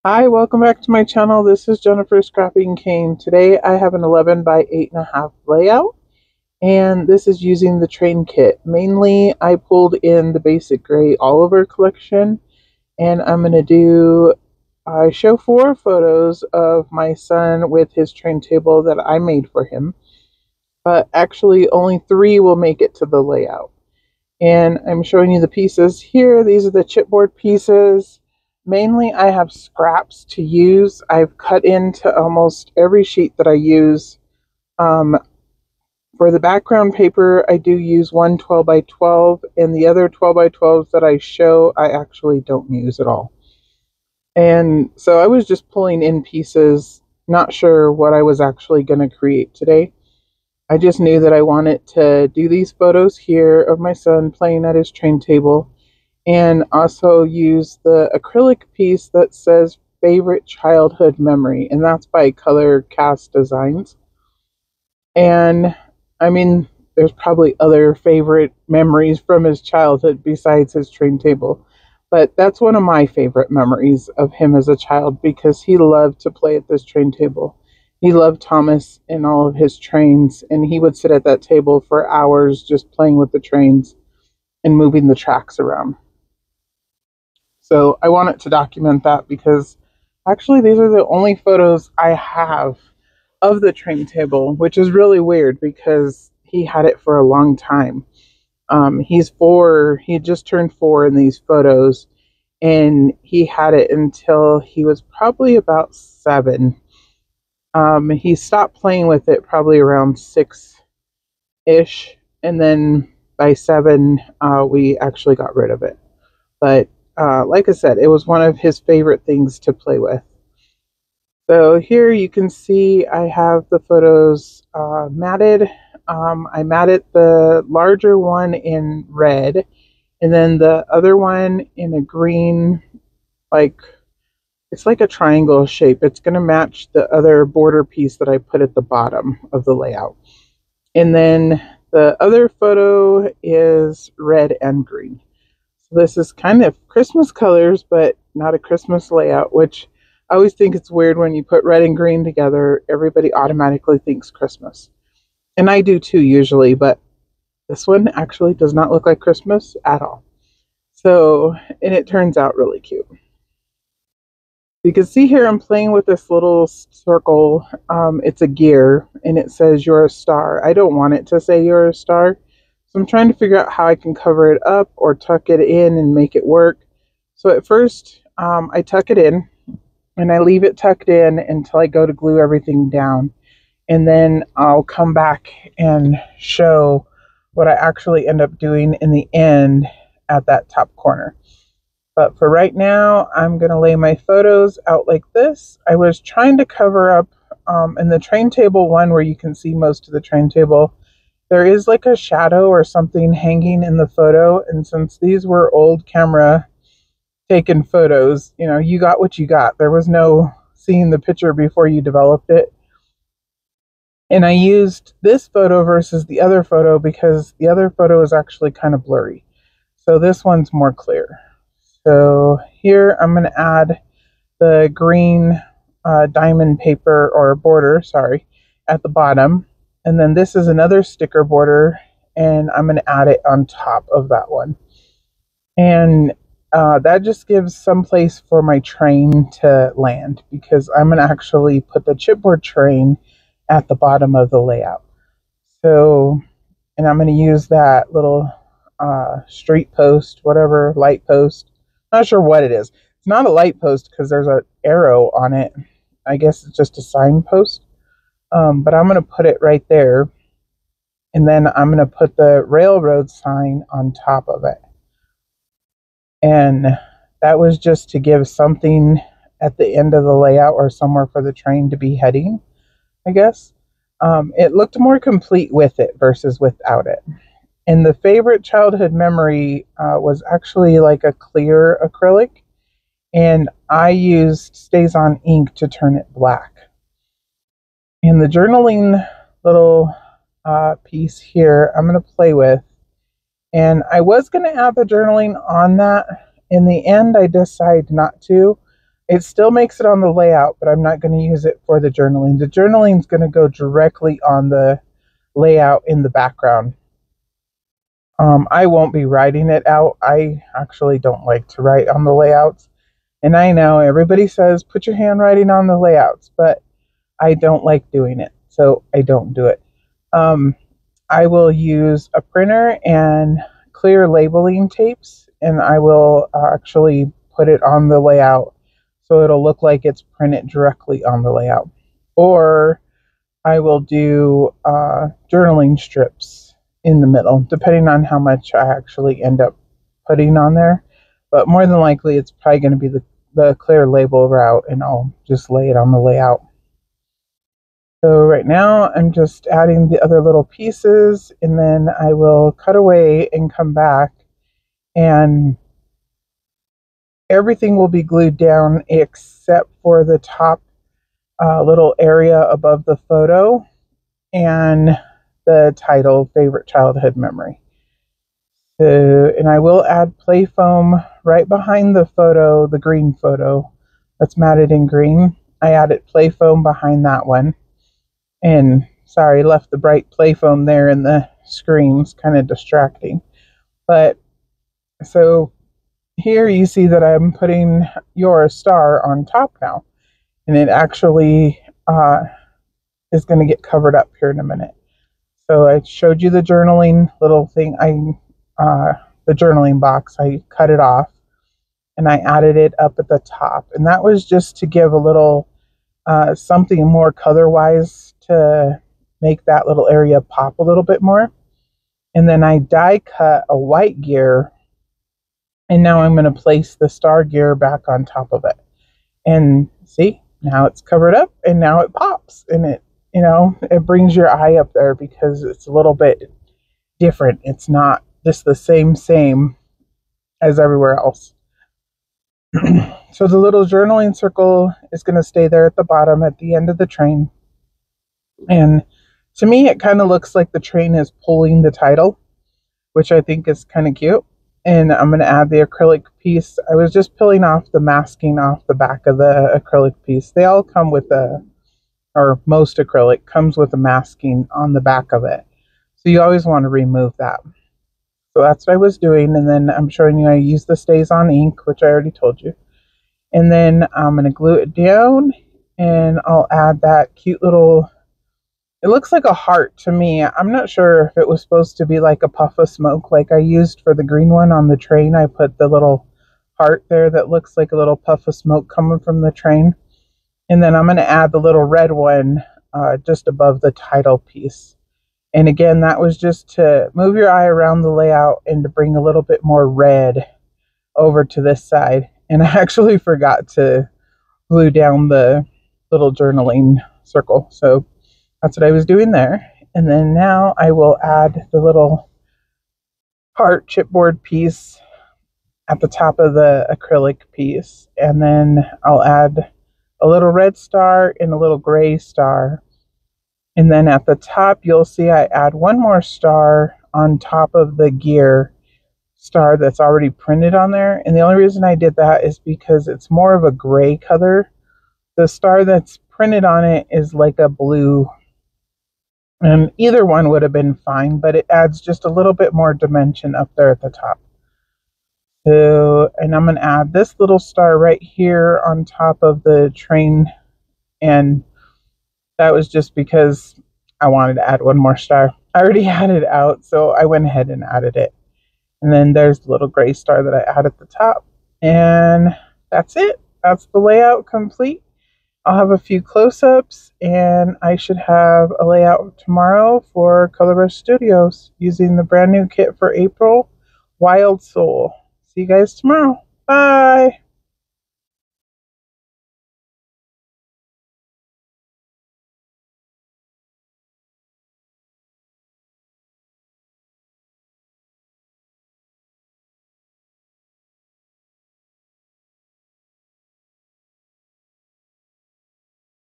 Hi, welcome back to my channel. This is Jennifer Scrapping Cane. Today I have an 11 by 8.5 layout, and this is using the train kit. Mainly I pulled in the basic gray Oliver collection, and I'm going to show 4 photos of my son with his train table that I made for him, but actually only 3 will make it to the layout. And I'm showing you the pieces here. These are the chipboard pieces. Mainly I have scraps to use. I've cut into almost every sheet that I use. For the background paper, I do use one 12 by 12, and the other 12 by 12s that I show, I actually don't use at all. And so I was just pulling in pieces, not sure what I was actually going to create today. I just knew that I wanted to do these photos here of my son playing at his train table, and also use the acrylic piece that says favorite childhood memory, and that's by Color Cast Designs. And I mean, there's probably other favorite memories from his childhood besides his train table, but that's one of my favorite memories of him as a child because he loved to play at this train table. He loved Thomas and all of his trains, and he would sit at that table for hours just playing with the trains and moving the tracks around. So I wanted to document that because actually these are the only photos I have of the train table, which is really weird because he had it for a long time. He's 4, he just turned 4 in these photos, and he had it until he was probably about 7. He stopped playing with it probably around 6-ish, and then by 7, we actually got rid of it. But like I said, it was one of his favorite things to play with. So here you can see I have the photos matted. I matted the larger one in red, and then the other one in a green, it's like a triangle shape. It's going to match the other border piece that I put at the bottom of the layout. And then the other photo is red and green. So this is kind of Christmas colors, but not a Christmas layout, which I always think it's weird when you put red and green together, everybody automatically thinks Christmas. And I do too usually, but this one actually does not look like Christmas at all. So, and it turns out really cute. You can see here I'm playing with this little circle. It's a gear, and it says you're a star. I don't want it to say you're a star. So I'm trying to figure out how I can cover it up or tuck it in and make it work. So at first, I tuck it in, and I leave it tucked in until I go to glue everything down. And then I'll come back and show what I actually end up doing in the end at that top corner. But for right now, I'm going to lay my photos out like this. I was trying to cover up in the train table one where you can see most of the train table. There is like a shadow or something hanging in the photo. And since these were old camera taken photos, you know, you got what you got. There was no seeing the picture before you developed it. And I used this photo versus the other photo because the other photo is actually kind of blurry. So this one's more clear. So here I'm going to add the green diamond paper or border, sorry, at the bottom. And then this is another sticker border, and I'm going to add it on top of that one. And that just gives some place for my train to land because I'm going to actually put the chipboard train at the bottom of the layout. So, and I'm going to use that little street post, whatever, light post. Not sure what it is. It's not a light post because there's an arrow on it. I guess it's just a signpost. But I'm going to put it right there. And then I'm going to put the railroad sign on top of it. And that was just to give something at the end of the layout or somewhere for the train to be heading, I guess. It looked more complete with it versus without it. And the favorite childhood memory was actually like a clear acrylic, and I used Stays On ink to turn it black. And the journaling little piece here I'm going to play with, and I was going to add the journaling on that. In the end, I decided not to. It still makes it on the layout, but I'm not going to use it for the journaling. The journaling is going to go directly on the layout in the background. I won't be writing it out. I actually don't like to write on the layouts. And I know everybody says put your handwriting on the layouts, but I don't like doing it, so I don't do it. I will use a printer and clear labeling tapes, and I will actually put it on the layout so it'll look like it's printed directly on the layout. Or I will do journaling strips in the middle, depending on how much I actually end up putting on there. But more than likely, it's probably going to be the clear label route, and I'll just lay it on the layout. So right now, I'm just adding the other little pieces, and then I will cut away and come back, and everything will be glued down except for the top little area above the photo and the title, Favorite Childhood Memory. So, and I will add play foam right behind the photo, the green photo that's matted in green. I added play foam behind that one. And sorry, left the bright play foam there in the screens, kind of distracting. But so here you see that I'm putting your star on top now. And it actually is going to get covered up here in a minute. So I showed you the journaling little thing. The journaling box, I cut it off and I added it up at the top. And that was just to give a little something more color-wise to make that little area pop a little bit more. And then I die cut a white gear, and now I'm going to place the star gear back on top of it. And see, now it's covered up and now it pops, and it, you know, it brings your eye up there because it's a little bit different. It's not just the same as everywhere else. So the little journaling circle is going to stay there at the bottom at the end of the train. And to me, it kind of looks like the train is pulling the title, which I think is kind of cute. And I'm going to add the acrylic piece. I was just peeling off the masking off the back of the acrylic piece. They all come with or most acrylic comes with a masking on the back of it. So you always want to remove that. So that's what I was doing. And then I'm showing you I use the Stays On ink, which I already told you. And then I'm going to glue it down, and I'll add that cute little, it looks like a heart to me. I'm not sure if it was supposed to be like a puff of smoke like I used for the green one on the train. I put the little heart there that looks like a little puff of smoke coming from the train. And then I'm going to add the little red one just above the title piece. And again, that was just to move your eye around the layout and to bring a little bit more red over to this side. And I actually forgot to glue down the little journaling circle. So that's what I was doing there. And then now I will add the little heart chipboard piece at the top of the acrylic piece. And then I'll add a little red star and a little gray star. And then at the top, you'll see I add one more star on top of the gear star that's already printed on there. And the only reason I did that is because it's more of a gray color. The star that's printed on it is like a blue. And either one would have been fine, but it adds just a little bit more dimension up there at the top. So, and I'm going to add this little star right here on top of the train. And that was just because I wanted to add one more star. I already had it out, so I went ahead and added it. And then there's the little gray star that I added at the top. And that's it. That's the layout complete. I'll have a few close-ups, and I should have a layout tomorrow for Colorburst Studios using the brand new kit for April, Wild Soul. See you guys tomorrow. Bye!